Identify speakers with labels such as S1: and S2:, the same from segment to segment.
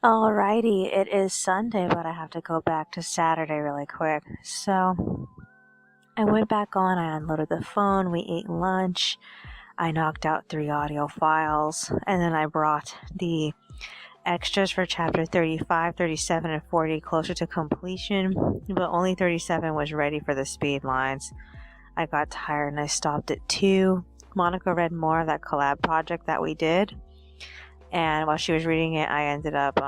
S1: Alrighty, it is Sunday, but I have to go back to Saturday really quick. So I went back on, I unloaded the phone, we ate lunch, I knocked out 3 audio files, and then I brought the extras for chapter 35, 37, and 40 closer to completion, but only 37 was ready for the speed lines. I got tired and I stopped at 2. Monica read more of that collab project that we did. And while she was reading it, I ended up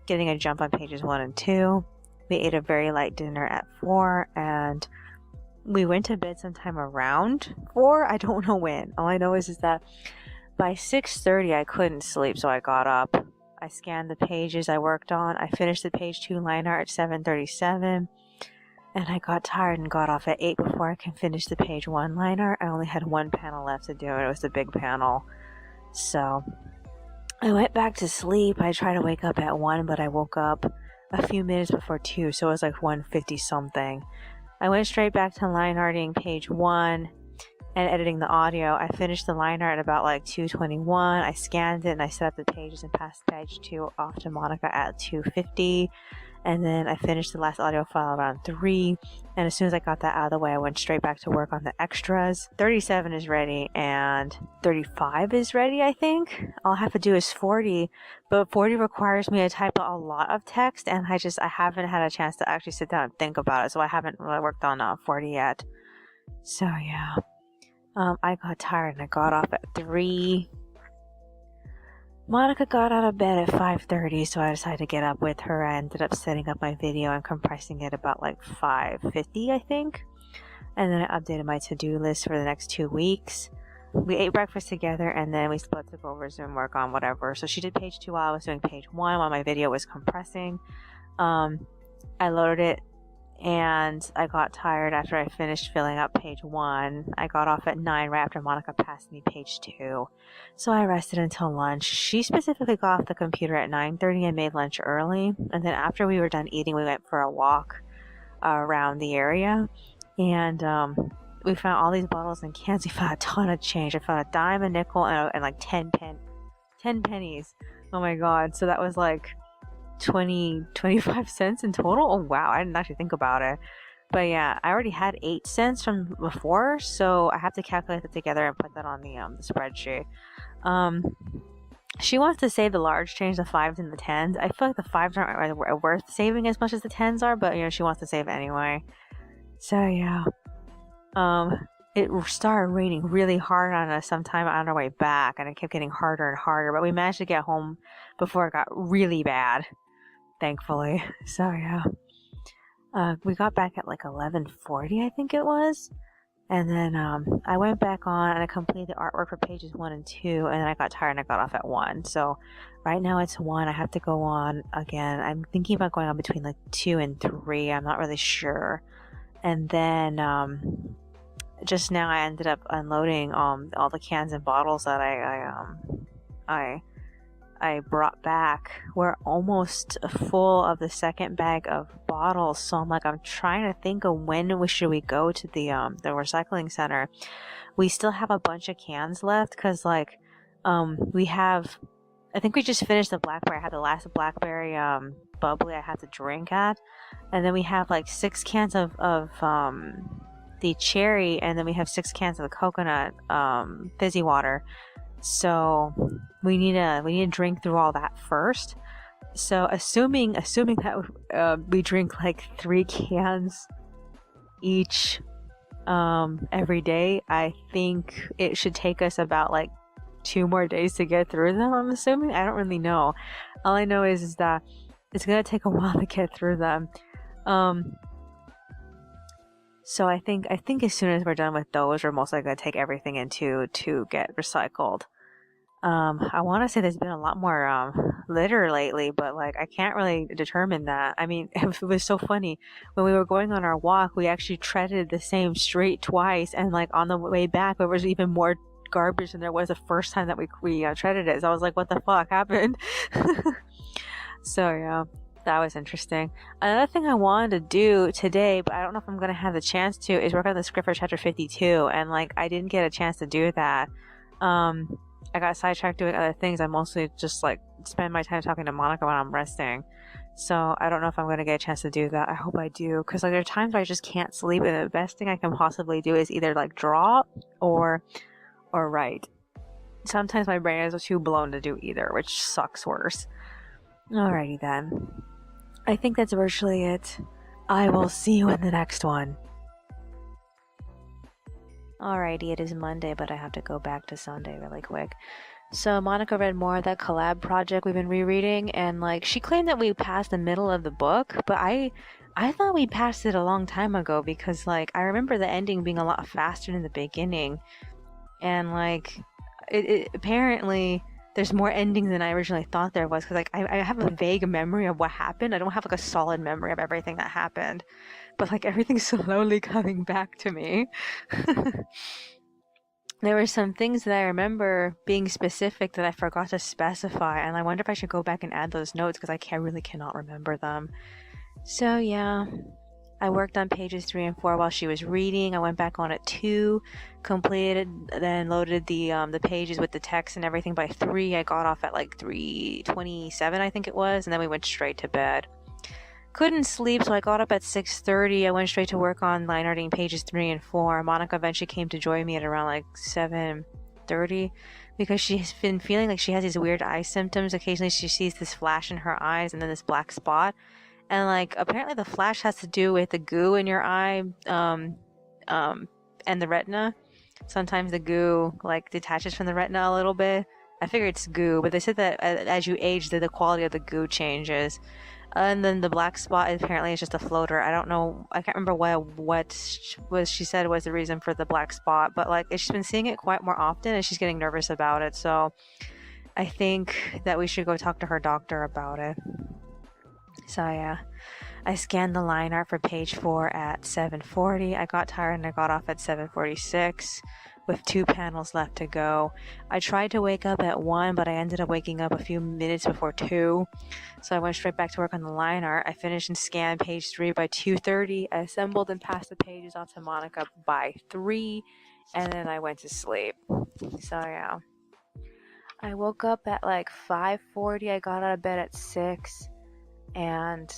S1: getting a jump on pages 1 and 2. We ate a very light dinner at 4, and we went to bed sometime around 4. I don't know when. All I know is that by 6:30 I couldn't sleep, so I got up. I scanned the pages I worked on. I finished the page 2 line art at 7:37, and I got tired and got off at 8 before I can finish the page 1 line art. I only had one panel left to do, and it was the big panel. So I went back to sleep. I tried to wake up at 1, but I woke up a few minutes before 2, so it was like 1:50 something. I went straight back to line arting page 1 and editing the audio. I finished the line art at about like 2:21. I scanned it and I set up the pages and passed page 2 off to Monica at 2:50. And then I finished the last audio file around 3. And as soon as I got that out of the way, I went straight back to work on the extras. 37 is ready and 35 is ready, I think. All I have to do is 40. But 40 requires me to type a lot of text, and I haven't had a chance to actually sit down and think about it. So I haven't really worked on 40 yet. So yeah. I got tired and I got off at 3. Monica got out of bed at 5:30, so I decided to get up with her. I ended up setting up my video and compressing it about like 5:50, I think. And then I updated my to-do list for the next 2 weeks. We ate breakfast together, and then we split to go over Zoom work on whatever. So she did page 2 while I was doing page 1 while my video was compressing. I loaded it, and I got tired after I finished filling up page 1. I got off at 9 right after Monica passed me page 2. So I rested until lunch. She specifically got off the computer at 9:30 and made lunch early. And then after we were done eating, we went for a walk around the area. And we found all these bottles and cans. We found a ton of change. I found a dime, a nickel, and like 10 pennies. Oh my god. So that was like 25 cents in total. Oh wow, I didn't actually think about it. But yeah, I already had 8 cents from before, so I have to calculate it together and put that on the spreadsheet. She wants to save the large change, the 5s and the 10s. I feel like the 5s aren't worth saving as much as the 10s are, but she wants to save anyway. So yeah. It started raining really hard on us sometime on our way back, and it kept getting harder and harder, but we managed to get home before it got really bad, thankfully. So yeah. We got back at like 11:40, I think it was. And then I went back on and I completed the artwork for pages 1 and 2, and then I got tired and I got off at 1. So right now it's 1. I have to go on again. I'm thinking about going on between like 2 and 3. I'm not really sure. And then just now I ended up unloading all the cans and bottles that I brought back. We're almost full of the second bag of bottles, so I'm trying to think of when we should go to the recycling center. We still have a bunch of cans left because we have, I think we just finished the blackberry. I had the last blackberry bubbly I had to drink at, and then we have like 6 cans of the cherry, and then we have 6 cans of the coconut fizzy water. So we need to drink through all that first. So assuming that we drink like 3 cans each every day, I think it should take us about like 2 more days to get through them. I'm assuming. I don't really know. All I know is that it's gonna take a while to get through them. So I think as soon as we're done with those, we're mostly gonna take everything into to get recycled. I want to say there's been a lot more litter lately, but like I can't really determine that. I mean, it was so funny when we were going on our walk. We actually treaded the same street twice, and like on the way back, there was even more garbage than there was the first time that we treaded it. So I was like, "What the fuck happened?" So yeah. That was interesting. Another thing I wanted to do today, but I don't know if I'm going to have the chance to, is work on the script for chapter 52. And like, I didn't get a chance to do that. I got sidetracked doing other things. I mostly just like spend my time talking to Monika when I'm resting. So I don't know if I'm going to get a chance to do that. I hope I do, because like there are times where I just can't sleep, and the best thing I can possibly do is either like draw or write. Sometimes my brain is too blown to do either, which sucks worse. Alrighty then. I think that's virtually it. I will see you in the next one. Alrighty, it is Monday, but I have to go back to Sunday really quick. So Monika read more of that collab project we've been rereading, and like she claimed that we passed the middle of the book, but I thought we passed it a long time ago, because like I remember the ending being a lot faster than the beginning, and like it apparently there's more endings than I originally thought there was, because like I have a vague memory of what happened. I don't have like a solid memory of everything that happened, but like everything's slowly coming back to me. There were some things that I remember being specific that I forgot to specify, and I wonder if I should go back and add those notes, because I really cannot remember them. So yeah, I worked on pages 3 and 4 while she was reading. I went back on at 2, completed, then loaded the pages with the text and everything by 3. I got off at like 3:27, I think it was, and then we went straight to bed. Couldn't sleep, so I got up at 6:30. I went straight to work on line arting pages 3 and 4. Monika eventually came to join me at around like 7:30, because she's been feeling like she has these weird eye symptoms. Occasionally she sees this flash in her eyes and then this black spot. And like apparently the flash has to do with the goo in your eye and the retina. Sometimes the goo like detaches from the retina a little bit. I figure it's goo, but they said that as you age, the quality of the goo changes. And then the black spot apparently is just a floater. I don't know. I can't remember what she said was the reason for the black spot, but like she's been seeing it quite more often, and she's getting nervous about it. So I think that we should go talk to her doctor about it. So yeah, I scanned the line art for page 4 at 7:40. I got tired and I got off at 7:46. With 2 panels left to go. I tried to wake up at 1, but I ended up waking up a few minutes before 2. So I went straight back to work on the line art. I finished and scanned page 3 by 2:30. I assembled and passed the pages off to Monika by 3, and then I went to sleep. So yeah. I woke up at like 5:40. I got out of bed at 6. And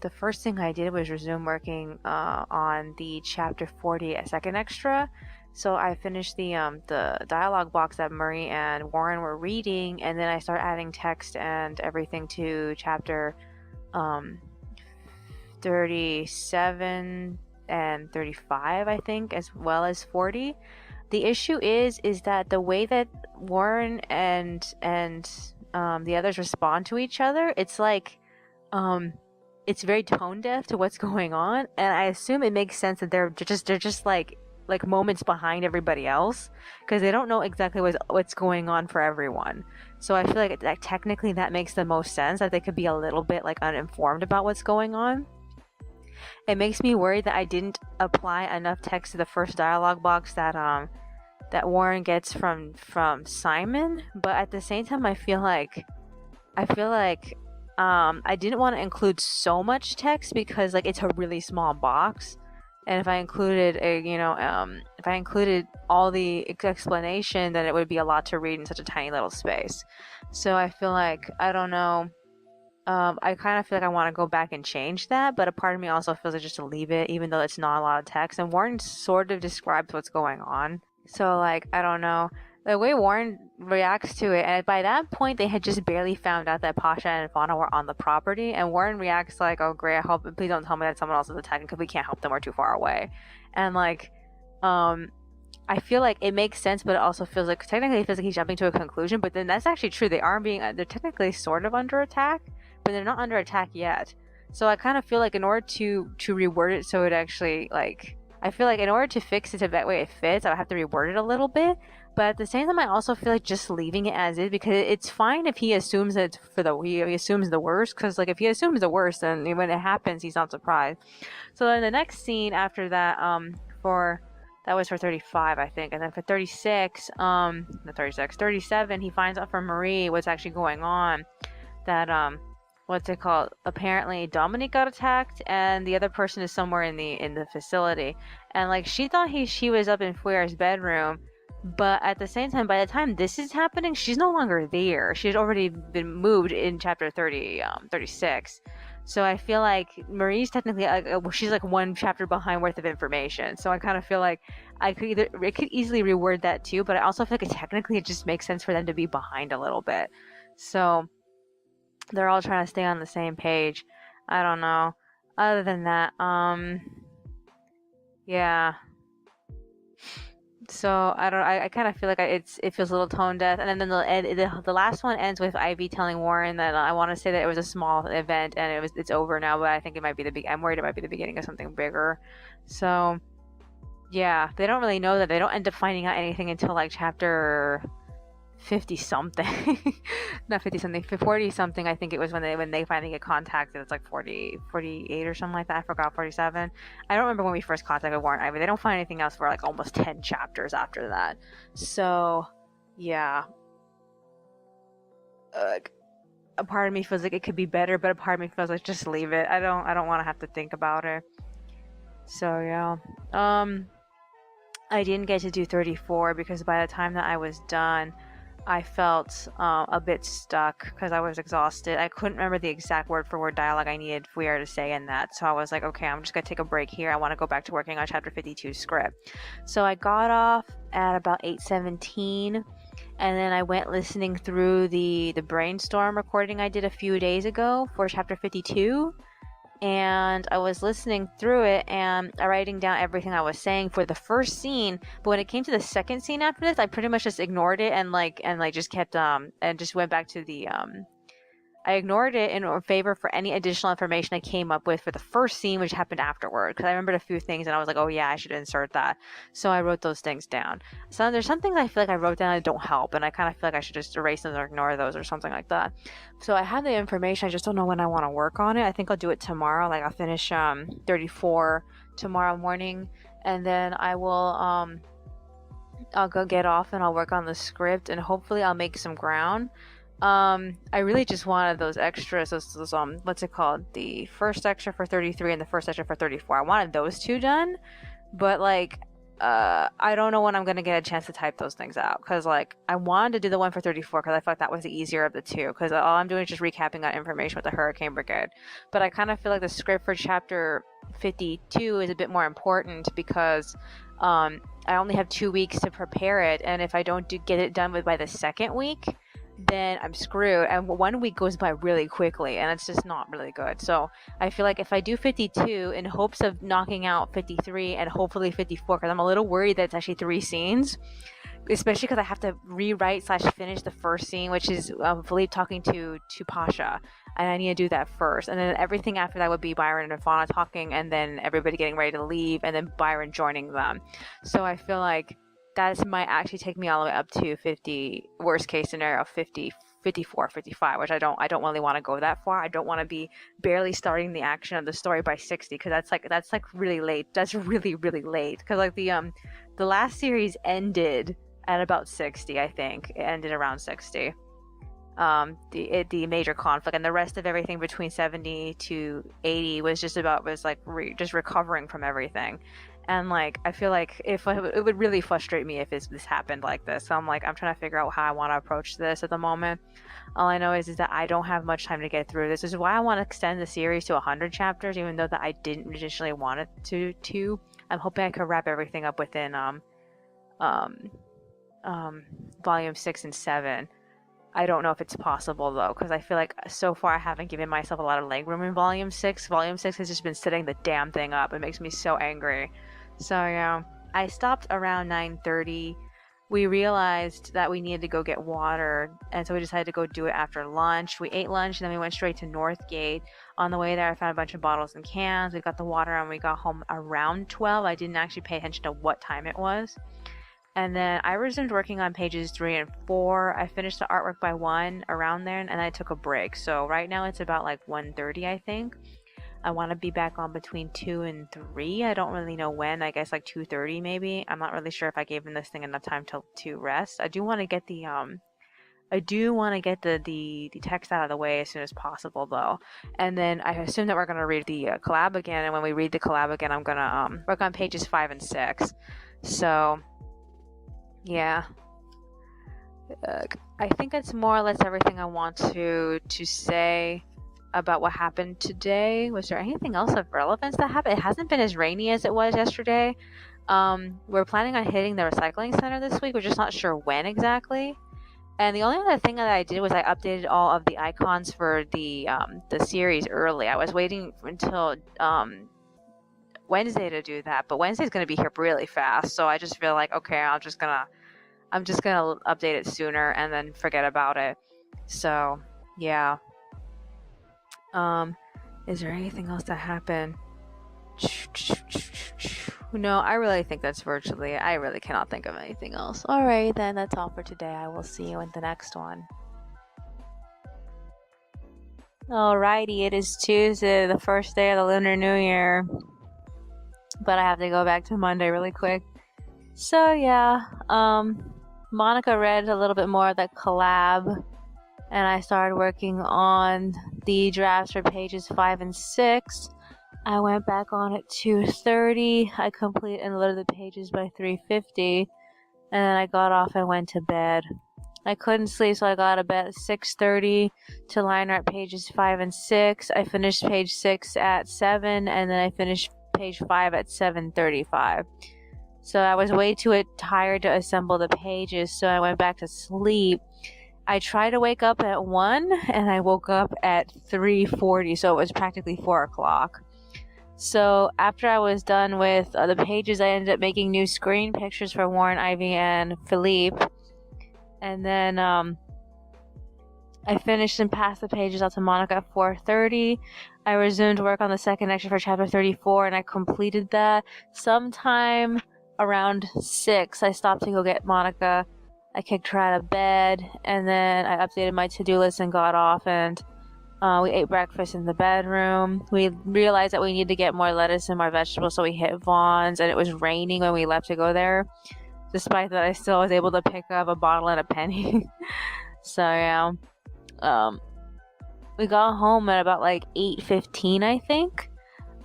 S1: the first thing I did was resume working on the chapter 40 a second extra. So I finished the dialogue box that Murray and Warren were reading, and then I started adding text and everything to chapter 37 and 35, I think, as well as 40. The issue is that the way that Warren and the others respond to each other, it's like it's very tone deaf to what's going on, and I assume it makes sense that they're just like moments behind everybody else, because they don't know exactly what's going on for everyone. So I feel like technically that makes the most sense, that they could be a little bit like uninformed about what's going on. It makes me worried that I didn't apply enough text to the first dialogue box that Warren gets from Simon, but at the same time I feel like I didn't want to include so much text, because like it's a really small box. And if I included all the explanation, then it would be a lot to read in such a tiny little space. So I feel like, I don't know, I kind of feel like I want to go back and change that, but a part of me also feels like just to leave it, even though it's not a lot of text. And Warren sort of describes what's going on. So like, I don't know. The way Warren reacts to it, and by that point they had just barely found out that Pasha and Fauna were on the property, and Warren reacts like, oh great, please don't tell me that someone else is attacking, because we can't help them, we're too far away. And like I feel like it makes sense, but it also feels like he's jumping to a conclusion, but then that's actually true. They're technically sort of under attack, but they're not under attack yet. So I kind of feel like in order to reword it so it actually, like, I feel like in order to fix it to that way it fits, I would have to reword it a little bit. But at the same time, I also feel like just leaving it as is, because it's fine if he assumes that he assumes the worst, because like if he assumes the worst, then when it happens, he's not surprised. So then the next scene after that, that was for 35, I think, and then for 36, 37, he finds out from Marie what's actually going on. That what's it called? Apparently, Dominique got attacked, and the other person is somewhere in the facility, and like she thought she was up in Fuer's bedroom. But at the same time, by the time this is happening, she's no longer there. She's already been moved in chapter 36. So I feel like Marie's technically, she's like one chapter behind worth of information. So I kind of feel like it could easily reword that too, but I also feel like technically it just makes sense for them to be behind a little bit. So they're all trying to stay on the same page. I don't know. Other than that, yeah. So I don't. I kind of feel like it feels a little tone deaf, and then the last one ends with Ivy telling Warren that I want to say that it was a small event and it's over now, but I think it might be I'm worried it might be the beginning of something bigger. So yeah, they don't really know that. They don't end up finding out anything until like chapter 50 something. Not 50 something, 40 something. I think it was when they finally get contacted. It's like 48 or something like that. I forgot, 47. I don't remember when we first contacted Warren Ivy. They don't find anything else for like almost 10 chapters after that. So yeah, a part of me feels like it could be better, but a part of me feels like just leave it. I don't want to have to think about it. So yeah, I didn't get to do 34 because by the time that I was done, I felt a bit stuck because I was exhausted. I couldn't remember the exact word for word dialogue I needed Fuyer to say in that. So I was like, okay, I'm just going to take a break here. I want to go back to working on chapter 52 script. So I got off at about 8:17, and then I went listening through the brainstorm recording I did a few days ago for chapter 52. And I was listening through it and writing down everything I was saying for the first scene. But when it came to the second scene after this, I pretty much just ignored it and just kept and just went back to the I ignored it in favor for any additional information I came up with for the first scene, which happened afterward. Because I remembered a few things and I was like, oh yeah, I should insert that. So I wrote those things down. So there's some things I feel like I wrote down that don't help, and I kind of feel like I should just erase them or ignore those or something like that. So I have the information. I just don't know when I want to work on it. I think I'll do it tomorrow. Like I'll finish 34 tomorrow morning, and then I will I'll go get off and I'll work on the script, and hopefully I'll make some ground. I really just wanted those extras, those what's it called? The first extra for 33 and the first extra for 34. I wanted those two done, but like, I don't know when I'm gonna get a chance to type those things out, because like, I wanted to do the one for 34 because I felt like that was the easier of the two, because all I'm doing is just recapping that information with the Hurricane Brigade. But I kind of feel like the script for chapter 52 is a bit more important because I only have 2 weeks to prepare it, and if I don't get it done by the second week, then I'm screwed, and 1 week goes by really quickly, and it's just not really good. So I feel like if I do 52 in hopes of knocking out 53 and hopefully 54, because I'm a little worried that it's actually 3 scenes, especially because I have to rewrite/finish the first scene, which is Philippe talking to Pasha, and I need to do that first, and then everything after that would be Byron and Ivana talking, and then everybody getting ready to leave, and then Byron joining them. So I feel like that might actually take me all the way up to 50, worst case scenario, 50, 54, 55, which I don't really want to go that far. I don't want to be barely starting the action of the story by 60, because that's like really late. That's really, really late, because like the last series ended at about 60, I think. It ended around 60. The major conflict, and the rest of everything between 70 to 80 was just just recovering from everything. And like, I feel like it would really frustrate me if this happened like this. So I'm trying to figure out how I want to approach this at the moment. All I know is that I don't have much time to get through this. This is why I want to extend the series to 100 chapters, even though that I didn't initially want it to. I'm hoping I could wrap everything up within volume 6 and 7. I don't know if it's possible though, because I feel like so far I haven't given myself a lot of leg room in volume 6. Volume 6 has just been sitting the damn thing up. It makes me so angry. So yeah, I stopped around 9:30. We realized that we needed to go get water, and so we decided to go do it after lunch. We ate lunch, and then we went straight to Northgate. On the way there, I found a bunch of bottles and cans. We got the water, and we got home around 12. I didn't actually pay attention to what time it was. And then I resumed working on pages 3 and 4. I finished the artwork by 1 around there, and I took a break. So right now it's about like 1:30, I think. I want to be back on between 2 and 3. I don't really know when. I guess like 2:30 maybe. I'm not really sure if I gave this thing enough time to rest. I do want to get the text out of the way as soon as possible though. And then I assume that we're going to read the collab again, and when we read the collab again, I'm going to work on pages 5 and 6. So yeah. I think it's more or less everything I want to say about what happened today. Was there anything else of relevance that happened? It hasn't been as rainy as it was yesterday. We're planning on hitting the recycling center this week. We're just not sure when exactly. And the only other thing that I did was I updated all of the icons for the series early. I was waiting until Wednesday to do that, but Wednesday's going to be here really fast. So I just feel like, okay, I'm just gonna update it sooner and then forget about it. So yeah. Is there anything else that happened? No, I really think that's virtually it. I really cannot think of anything else. Alright, then that's all for today. I will see you in the next one. Alrighty, it is Tuesday, the first day of the Lunar New Year. But I have to go back to Monday really quick. So yeah, Monika read a little bit more of that collab, and I started working on the drafts for pages 5 and 6. I went back on at 2:30. I completed and loaded the pages by 3:50, and then I got off and went to bed. I couldn't sleep, so I got to bed at 6:30 to line up pages 5 and 6. I finished page 6 at 7, and then I finished page 5 at 7:35. So I was way too tired to assemble the pages, so I went back to sleep. I tried to wake up at 1, and I woke up at 3:40, so it was practically 4 o'clock. So after I was done with the pages, I ended up making new screen pictures for Warren, Ivy, and Philippe. And then I finished and passed the pages out to Monika at 4:30. I resumed work on the second extra for chapter 34, and I completed that sometime around 6. I stopped to go get Monika. I kicked her out of bed, and then I updated my to-do list and got off, and we ate breakfast in the bedroom. We realized that we need to get more lettuce and more vegetables, so we hit Vaughn's, and it was raining when we left to go there. Despite that, I still was able to pick up a bottle and a penny. So yeah, we got home at about like 8:15, I think.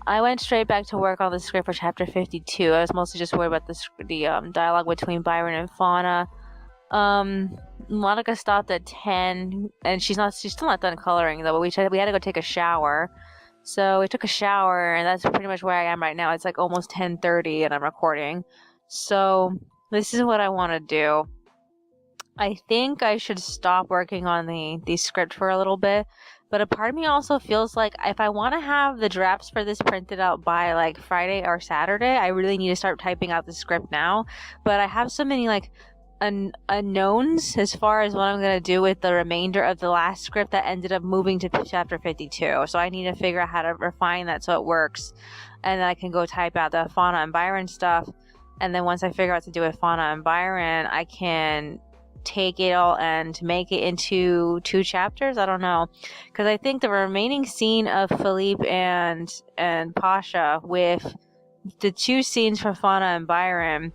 S1: I went straight back to work on the script for chapter 52. I was mostly just worried about the dialogue between Byron and Fauna. Monika stopped at 10, and she's still not done coloring though. But we had to go take a shower, so we took a shower, and that's pretty much where I am right now. It's like almost 10:30, and I'm recording. So this is what I want to do. I think I should stop working on the script for a little bit, but a part of me also feels like if I want to have the drafts for this printed out by like Friday or Saturday, I really need to start typing out the script now. But I have so many like unknowns as far as what I'm going to do with the remainder of the last script that ended up moving to chapter 52. So I need to figure out how to refine that so it works, and then I can go type out the Fauna and Byron stuff. And then once I figure out what to do with Fauna and Byron, I can take it all and make it into 2 chapters. I don't know, because I think the remaining scene of Philippe and Pasha with the 2 scenes from Fauna and Byron,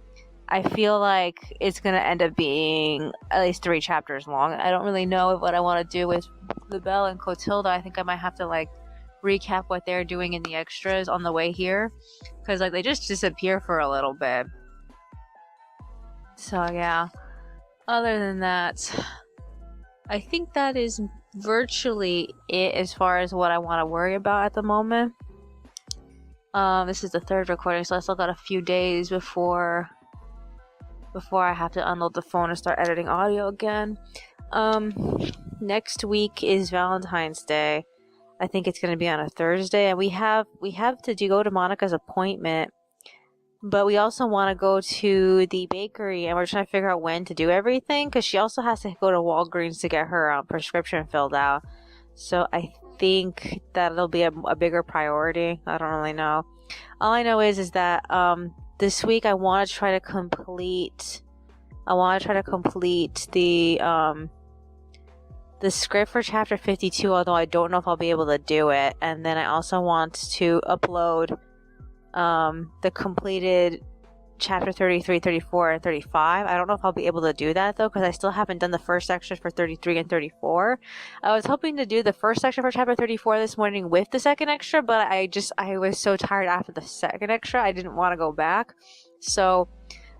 S1: I feel like it's gonna end up being at least 3 chapters long. I don't really know what I want to do with Libelle and Clotilda. I think I might have to like recap what they're doing in the extras on the way here, because like they just disappear for a little bit. So yeah, other than that, I think that is virtually it as far as what I want to worry about at the moment. This is the 3rd recording, so I still got a few days before I have to unload the phone and start editing audio again. Next week is Valentine's Day. I think it's going to be on a Thursday, and we have to go to Monika's appointment, but we also want to go to the bakery, and we're trying to figure out when to do everything, because she also has to go to Walgreens to get her prescription filled out. So I think that'll be a bigger priority. I don't really know. All I know is that this week I want to try to complete the script for chapter 52, although I don't know if I'll be able to do it. And then I also want to upload the completed chapter 33, 34, and 35. I don't know if I'll be able to do that though, because I still haven't done the first extras for 33 and 34. I was hoping to do the first extra for chapter 34 this morning with the second extra, but I was so tired after the second extra, I didn't want to go back. So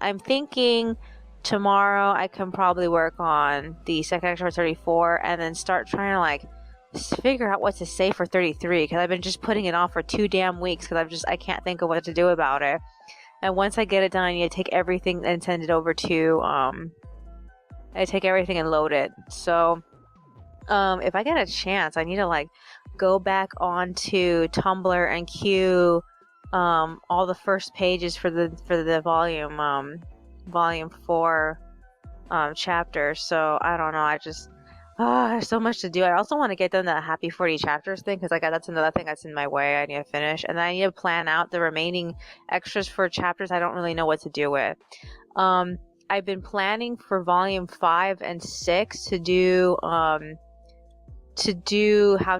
S1: I'm thinking tomorrow I can probably work on the second extra for 34 and then start trying to like figure out what to say for 33, because I've been just putting it off for 2 damn weeks because I can't think of what to do about it. And once I get it done, I need to take everything and send it over to I take everything and load it. So if I get a chance, I need to like go back onto Tumblr and queue all the first pages for the volume 4 chapters. So I don't know, I just there's so much to do. I also want to get done the happy 40 chapters thing, because that's another thing that's in my way. I need to finish, and then I need to plan out the remaining extras for chapters I don't really know what to do with. I've been planning for volume 5 and 6 to do how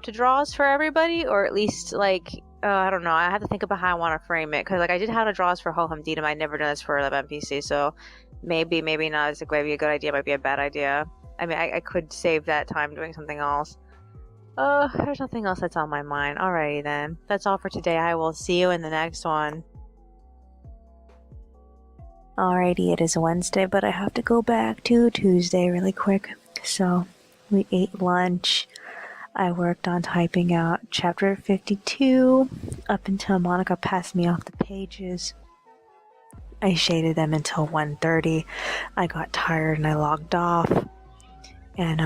S1: to draws for everybody, or at least like I don't know, I have to think about how I want to frame it, because like I did how to draws for Ho-Hum Deedum. I'd never done this for the NPC, so maybe not. It's maybe a good idea, might be a bad idea. I mean, I could save that time doing something else. There's nothing else that's on my mind. Alrighty then, that's all for today. I will see you in the next one. Alrighty, it is Wednesday, but I have to go back to Tuesday really quick. So we ate lunch. I worked on typing out chapter 52 up until Monika passed me off the pages. I shaded them until 1:30. I got tired and I logged off. And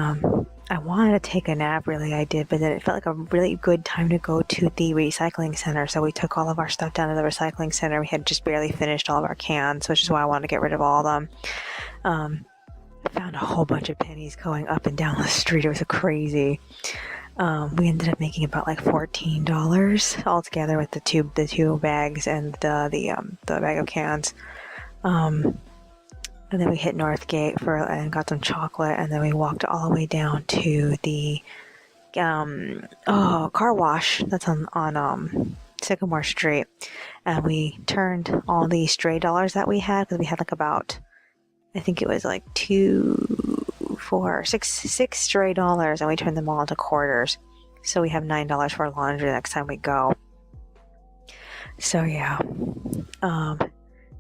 S1: I wanted to take a nap, really, I did, but then it felt like a really good time to go to the recycling center. So we took all of our stuff down to the recycling center. We had just barely finished all of our cans, which is why I wanted to get rid of all of them. I found a whole bunch of pennies going up and down the street. It was crazy. We ended up making about like $14 altogether with the two bags and the bag of cans. And then we hit Northgate and got some chocolate, and then we walked all the way down to the car wash that's on Sycamore Street, and we turned all the stray dollars that we had, because we had like about, I think it was like 6 stray dollars, and we turned them all into quarters. So we have $9 for laundry next time we go. So yeah.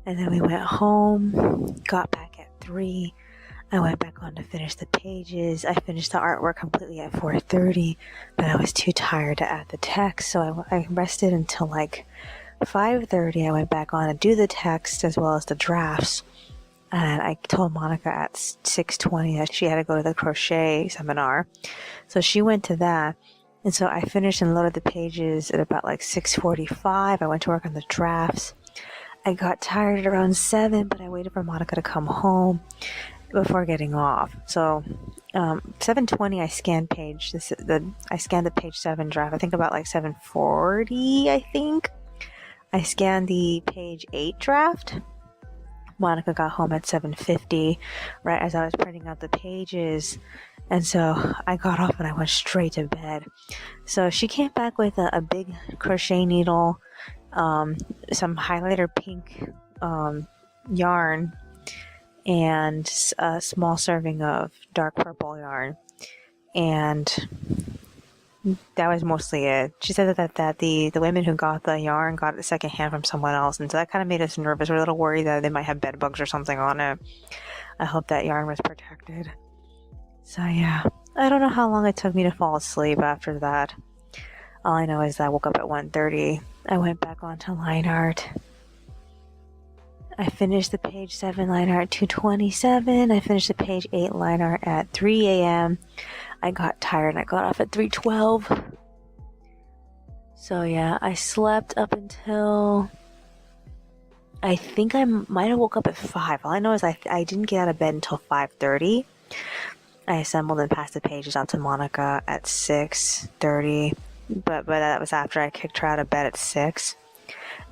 S1: And then we went home, got back at 3. I went back on to finish the pages. I finished the artwork completely at 4:30, but I was too tired to add the text, so I rested until like 5:30. I went back on to do the text as well as the drafts. And I told Monika at 6:20 that she had to go to the crochet seminar. So she went to that. And so I finished and loaded the pages at about like 6:45. I went to work on the drafts. I got tired at around 7, but I waited for Monika to come home before getting off. So 7:20 I scanned I scanned the page 7 draft. I think about like 7:40, I think. I scanned the page 8 draft. Monika got home at 7:50, right as I was printing out the pages. And so I got off and I went straight to bed. So she came back with a big crochet needle, some highlighter pink yarn, and a small serving of dark purple yarn. And that was mostly it. She said that the women who got the yarn got it secondhand from someone else, and so that kind of made us nervous. We're a little worried that they might have bed bugs or something on it. I hope that yarn was protected. So yeah, I don't know how long it took me to fall asleep after that. All I know is that I woke up at 1:30. I went back onto line art. I finished the page 7 line art at 2:27. I finished the page 8 line art at 3 a.m. I got tired and I got off at 3:12. So yeah, I slept up until, I think I might have woke up at 5. All I know is I didn't get out of bed until 5:30. I assembled and passed the pages out to Monika at 6:30, but that was after I kicked her out of bed at 6.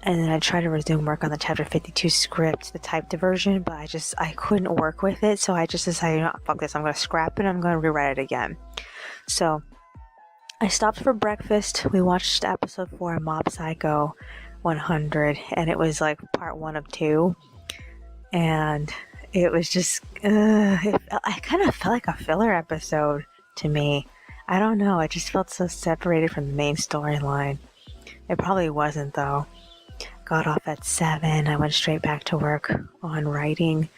S1: And then I tried to resume work on the chapter 52 script, the typed version, but I couldn't work with it, so I just decided, fuck this, I'm going to scrap it, I'm going to rewrite it again. So I stopped for breakfast. We watched episode 4 of Mob Psycho 100, and it was like part 1 of 2, and it was just, I kind of felt like a filler episode to me. I don't know, it just felt so separated from the main storyline. It probably wasn't, though. Got off at 7. I went straight back to work on writing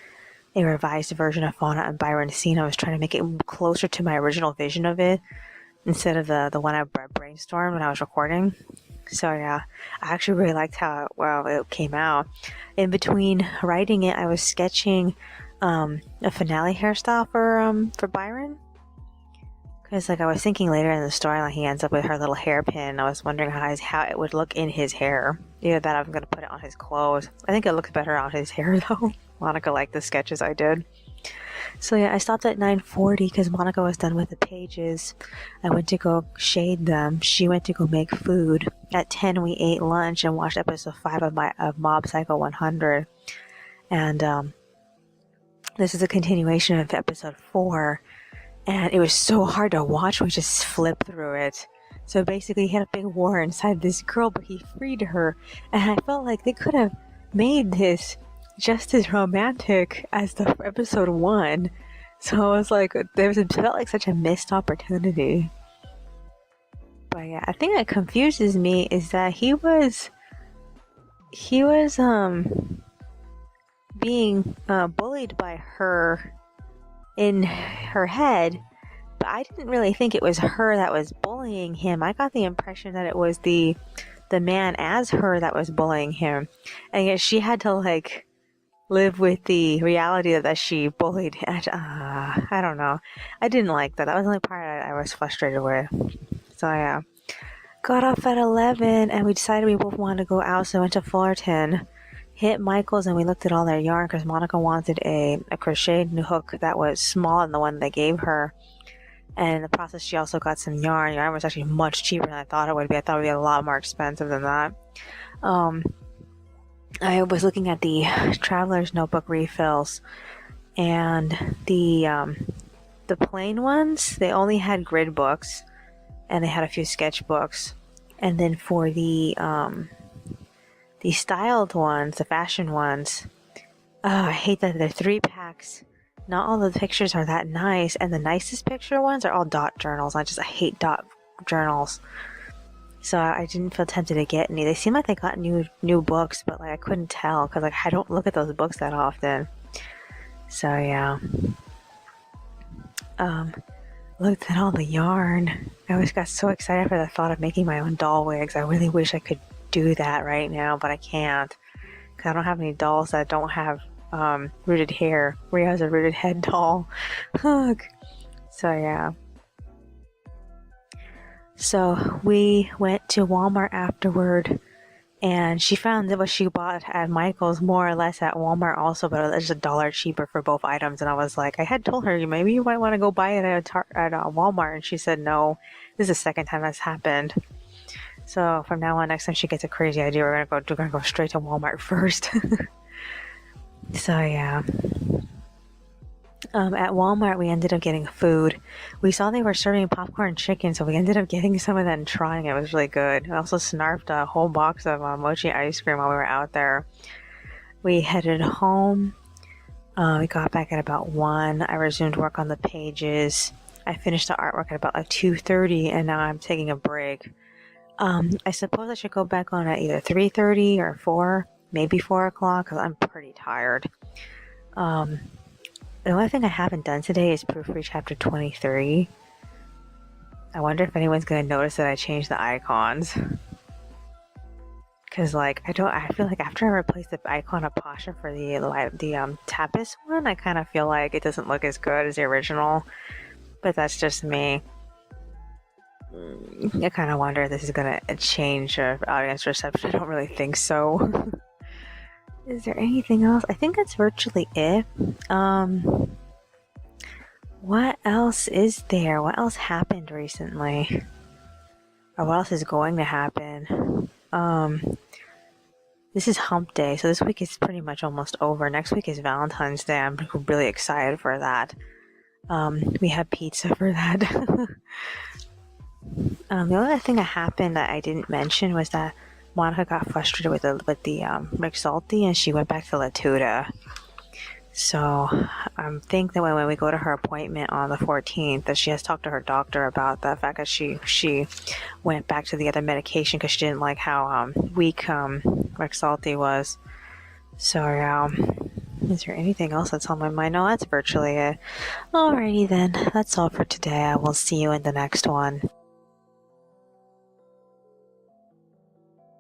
S1: a revised version of Fauna and Byron's scene. I was trying to make it closer to my original vision of it instead of the one I brainstormed when I was recording. So yeah, I actually really liked how it came out. In between writing it, I was sketching a finale hairstyle for Byron. Because I was thinking later in the storyline, he ends up with her little hairpin. I was wondering how it would look in his hair. Either that, I'm going to put it on his clothes. I think it looks better on his hair though. Monica liked the sketches I did. So yeah, I stopped at 9:40 because Monica was done with the pages. I went to go shade them. She went to go make food. At 10, we ate lunch and watched episode 5 of Mob Psycho 100. And this is a continuation of episode 4. And it was so hard to watch. We just flipped through it. So basically, he had a big war inside this girl, but he freed her. And I felt like they could have made this just as romantic as the episode 1. So I was like, it felt like such a missed opportunity. But yeah, I think what confuses me is that he was being bullied by her in her head, but I didn't really think it was her that was bullying him. I got the impression that it was the man as her that was bullying him, and yet she had to live with the reality that she bullied him. I don't know. I didn't like that. That was the only part I was frustrated with. So yeah, got off at 11, and we decided we both wanted to go out, so I went to Fullerton, hit Michael's, and we looked at all their yarn because Monica wanted a crochet hook that was smaller than the one they gave her. And in the process, she also got some yarn. Yarn was actually much cheaper than I thought it would be. I thought it would be a lot more expensive than that. I was looking at the Traveler's Notebook refills, and the plain ones, they only had grid books, and they had a few sketch books. And then for the styled ones, the fashion ones, I hate that they're 3-packs. Not all the pictures are that nice, and the nicest picture ones are all dot journals. I hate dot journals. So I didn't feel tempted to get any. They seem like they got new books, but I couldn't tell because I don't look at those books that often. So yeah. Looked at all the yarn. I always got so excited for the thought of making my own doll wigs. I really wish I could do that right now, but I can't because I don't have any dolls that don't have rooted hair. Rhea has a rooted head doll. Ugh. So yeah. So we went to Walmart afterward, and she found that what she bought at Michael's more or less at Walmart also, but it was $1 cheaper for both items. And I was like, I had told her maybe you might want to go buy it at Walmart, and she said no. This is the second time that's happened. So from now on, next time she gets a crazy idea, we're gonna go straight to Walmart first. So yeah. At Walmart, we ended up getting food. We saw they were serving popcorn chicken, so we ended up getting some of that and trying it. It was really good. I also snarfed a whole box of mochi ice cream while we were out there. We headed home. We got back at about 1. I resumed work on the pages. I finished the artwork at about 2:30, and now I'm taking a break. I suppose I should go back on at either 3:30 or 4, maybe 4 o'clock, because I'm pretty tired. The only thing I haven't done today is proofread chapter 23. I wonder if anyone's going to notice that I changed the icons. Because, I feel like after I replaced the icon of Pasha for the Tapas one, I kind of feel like it doesn't look as good as the original. But that's just me. I kind of wonder if this is going to change audience reception. I don't really think so. Is there anything else? I think that's virtually it. What else is there? What else happened recently? Or what else is going to happen? This is hump day, so this week is pretty much almost over. Next week is Valentine's Day. I'm really excited for that. We have pizza for that. The only other thing that happened that I didn't mention was that Monica got frustrated with the Rick Salty, and she went back to Latuda. So I think that when we go to her appointment on the 14th, that she has talked to her doctor about the fact that she went back to the other medication because she didn't like how weak Rick Salty was. So yeah, Is there anything else that's on my mind? No, that's virtually it. Alrighty then, that's all for today. I will see you in the next one.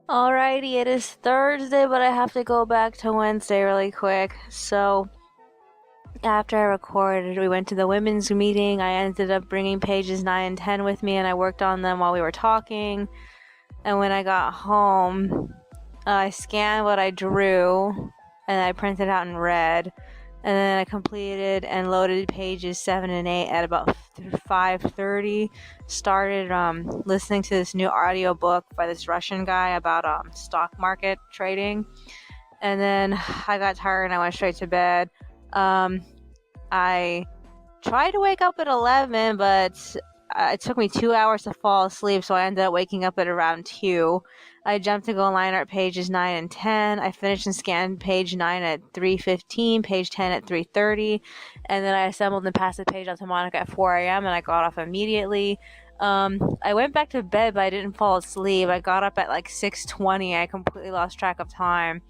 S1: Alrighty, it is Thursday, but I have to go back to Wednesday really quick. So, after I recorded, we went to the women's meeting. I ended up bringing pages 9 and 10 with me, and I worked on them while we were talking. And when I got home, I scanned what I drew, and I printed out in red. And then I completed and loaded pages 7 and 8 at about 5:30. Started listening to this new audiobook by this Russian guy about stock market trading. And then I got tired and I went straight to bed. I tried to wake up at 11, but it took me 2 hours to fall asleep, so I ended up waking up at around 2. I jumped to go line art pages 9 and 10. I finished and scanned page 9 at 3:15, page 10 at 3:30, and then I assembled and passed the page out to Monika at 4 a.m. and I got off immediately. I went back to bed, but I didn't fall asleep. I got up at like 6:20. I completely lost track of time,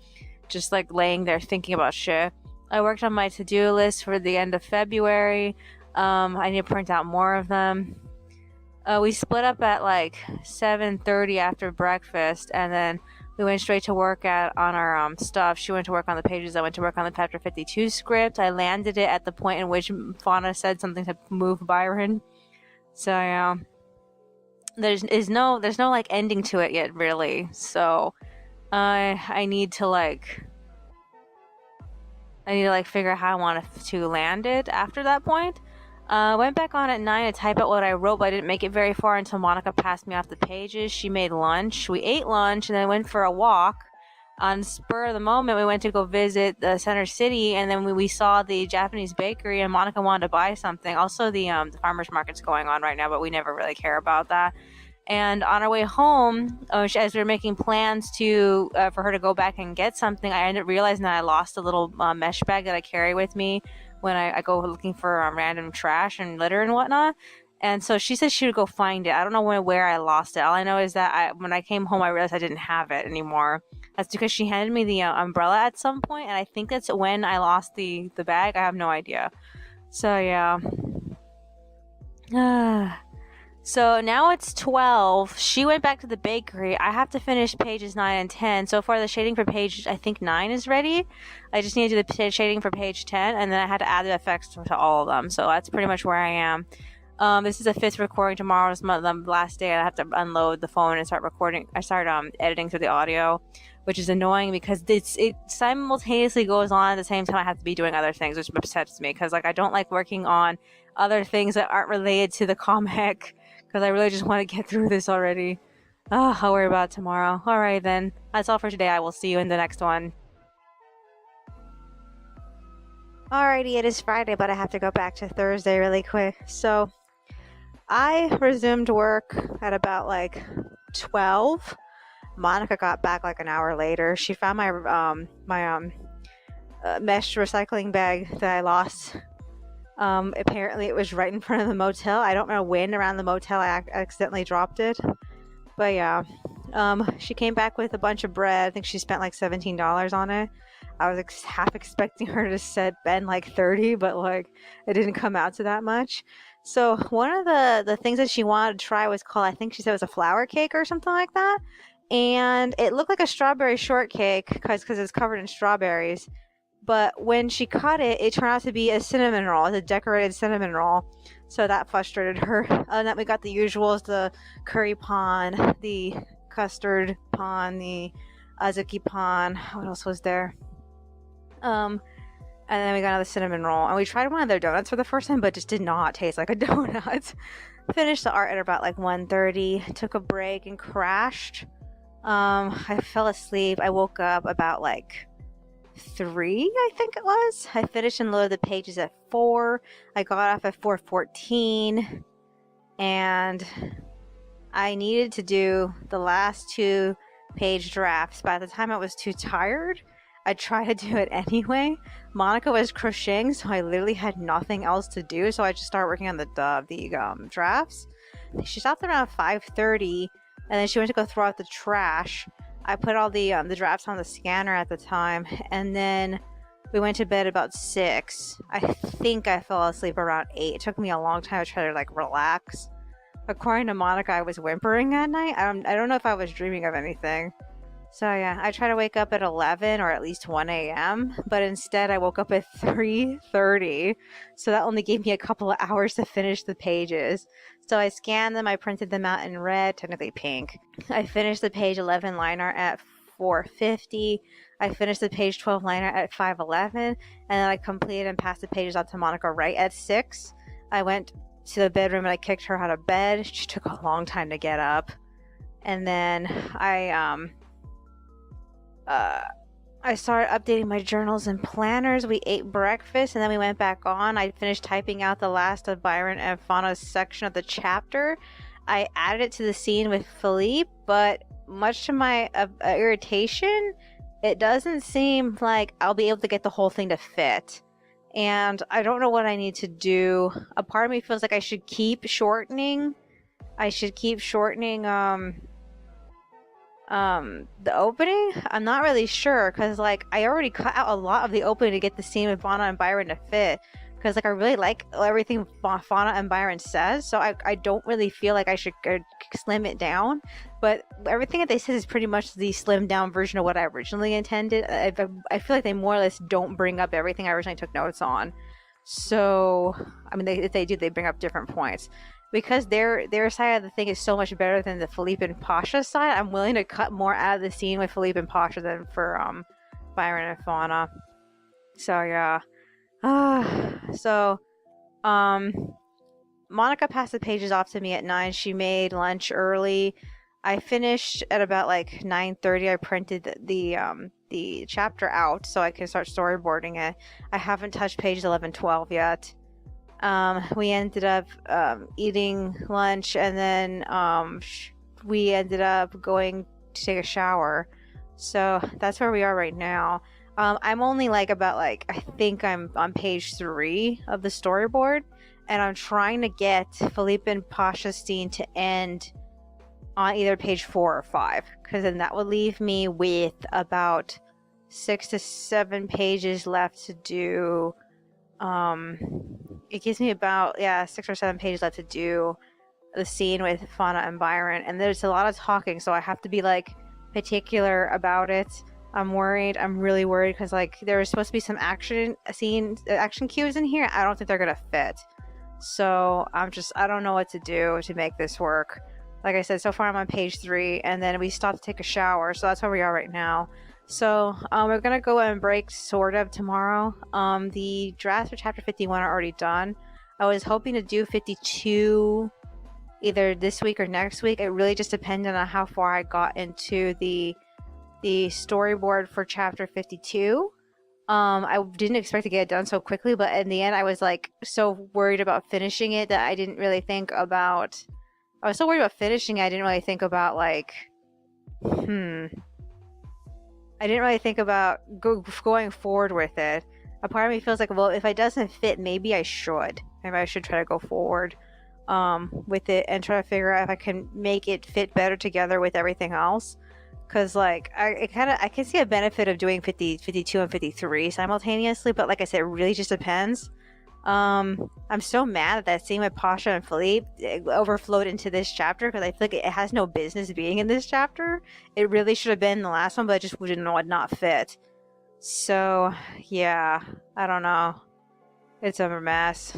S1: just like laying there thinking about shit. I worked on my to-do list for the end of February. I need to print out more of them. We split up at like 7:30 after breakfast, and then we went straight to work on our stuff. She went to work on the pages. I went to work on the Chapter 52 script. I landed it at the point in which Fauna said something to move Byron. So yeah, there's no like ending to it yet, really. So I need to like figure out how I want to land it after that point. Went back on at 9 to type out what I wrote, but I didn't make it very far until Monika passed me off the pages. She made lunch. We ate lunch and then went for a walk. On spur of the moment, we went to go visit the Center City, and then we saw the Japanese bakery, and Monika wanted to buy something. Also, the farmer's market's going on right now, but we never really care about that. And on our way home, as we were making plans to for her to go back and get something, I ended up realizing that I lost a little mesh bag that I carry with me when I go looking for random trash and litter and whatnot. And so she said she would go find it. I don't know where I lost it. All I know is that when I came home, I realized I didn't have it anymore. That's because she handed me the umbrella at some point, and I think that's when I lost the bag. I have no idea. So yeah. So now it's 12. She went back to the bakery. I have to finish pages 9 and 10. So far, the shading for page, I think 9 is ready. I just need to do the shading for page 10, and then I had to add the effects to all of them. So that's pretty much where I am. This is the 5th recording. Tomorrow is the last day. I have to unload the phone and start recording. I start editing through the audio, which is annoying because it simultaneously goes on at the same time I have to be doing other things, which upsets me because like I don't like working on other things that aren't related to the comic. Because I really just want to get through this already. I'll worry about it tomorrow. Alright then. That's all for today. I will see you in the next one. Alrighty, it is Friday, but I have to go back to Thursday really quick. So, I resumed work at about like 12. Monika got back like an hour later. She found my mesh recycling bag that I lost. Apparently it was right in front of the motel. I don't know when around the motel I accidentally dropped it. But yeah, she came back with a bunch of bread. I think she spent like $17 on it. I was half expecting her to spend like 30, but like it didn't come out to that much. So one of the things that she wanted to try was called, I think she said it was a flour cake or something like that. And it looked like a strawberry shortcake because it's covered in strawberries. But when she cut it, it turned out to be a cinnamon roll, a decorated cinnamon roll. So that frustrated her. And then we got the usuals, the curry pan, the custard pan, the azuki pan. What else was there? And then we got another cinnamon roll. And we tried one of their donuts for the first time, but it just did not taste like a donut. Finished the art at about like 1:30. Took a break and crashed. I fell asleep. I woke up about like 3, I think it was. I finished and loaded the pages at 4. I got off at 4:14, and I needed to do the last 2 page drafts. By the time I was too tired, I tried to do it anyway. Monika was crocheting, so I literally had nothing else to do, so I just started working on the drafts. She stopped around 5:30, and then she went to go throw out the trash. I put all the drafts on the scanner at the time, and then We went to bed about 6. I think I fell asleep around 8. It took me a long time to try to like relax. According to Monica, I was whimpering at night. I don't know if I was dreaming of anything. So yeah, I tried to wake up at 11 or at least 1 a.m. But instead I woke up at 3:30. So that only gave me a couple of hours to finish the pages. So I scanned them, I printed them out in red, technically pink. I finished the page 11 liner at 4:50. I finished the page 12 liner at 5:11. And then I completed and passed the pages out to Monica right at 6. I went to the bedroom and I kicked her out of bed. She took a long time to get up. And then I started updating my journals and planners. We ate breakfast and then we went back on. I finished typing out the last of Byron and Fauna's section of the chapter. I added it to the scene with Philippe, but much to my irritation, it doesn't seem like I'll be able to get the whole thing to fit. And I don't know what I need to do. A part of me feels like I should keep shortening. The opening. I'm not really sure because like I already cut out a lot of the opening to get the scene with Fauna and Byron to fit, because like I really like everything Fauna and Byron says, so I don't really feel like I should slim it down. But everything that they said is pretty much the slimmed down version of what I originally intended. I feel like they more or less don't bring up everything I originally took notes on. So I mean, if they do, they bring up different points. Because their side of the thing is so much better than the Philippe and Pasha side, I'm willing to cut more out of the scene with Philippe and Pasha than for Byron and Fauna. So yeah. Monica passed the pages off to me at 9. She made lunch early. I finished at about like 9:30. I printed the chapter out so I can start storyboarding it. I haven't touched pages 11, 12 yet. We ended up eating lunch, and then we ended up going to take a shower. So that's where we are right now. I'm only like about like, I think I'm on page 3 of the storyboard, and I'm trying to get Philippe and Pasha's scene to end on either page 4 or 5, because then that would leave me with about 6 to 7 pages left to do. It gives me about 6 or 7 pages left to do the scene with Fauna and Byron, and there's a lot of talking, so I have to be like particular about it. I'm really worried, because like there's supposed to be some action cues in here. I don't think they're gonna fit, so I don't know what to do to make this work. Like I said, so far I'm on page 3, and then we stopped to take a shower, so that's where we are right now. So we're gonna go and break sort of tomorrow. The drafts for chapter 51 are already done. I was hoping to do 52 either this week or next week. It really just depended on how far I got into the storyboard for chapter 52. I didn't expect to get it done so quickly, but in the end I was like so worried about finishing it that I didn't really think about I was so worried about finishing it, I didn't really think about like I didn't really think about going forward with it. A part of me feels like, well, if it doesn't fit, maybe I should. Maybe I should try to go forward with it and try to figure out if I can make it fit better together with everything else. Because, like, I can see a benefit of doing 52 and 53 simultaneously, but like I said, it really just depends. I'm so mad that scene with Pasha and Philippe overflowed into this chapter, because I feel like it has no business being in this chapter. It really should have been in the last one, but it just would not fit. So yeah, I don't know. It's a mess.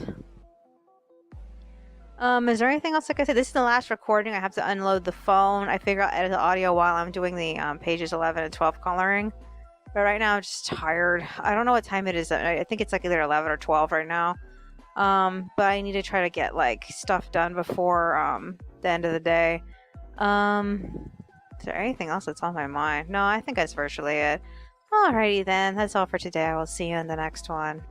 S1: Is there anything else? Like I said, this is the last recording. I have to unload the phone. I figure I'll edit the audio while I'm doing the pages 11 and 12 coloring. But right now I'm just tired. I don't know what time it is. I think it's like either 11 or 12 right now. But I need to try to get like stuff done before the end of the day. Is there anything else that's on my mind? No, I think that's virtually it. Alrighty then. That's all for today. I will see you in the next one.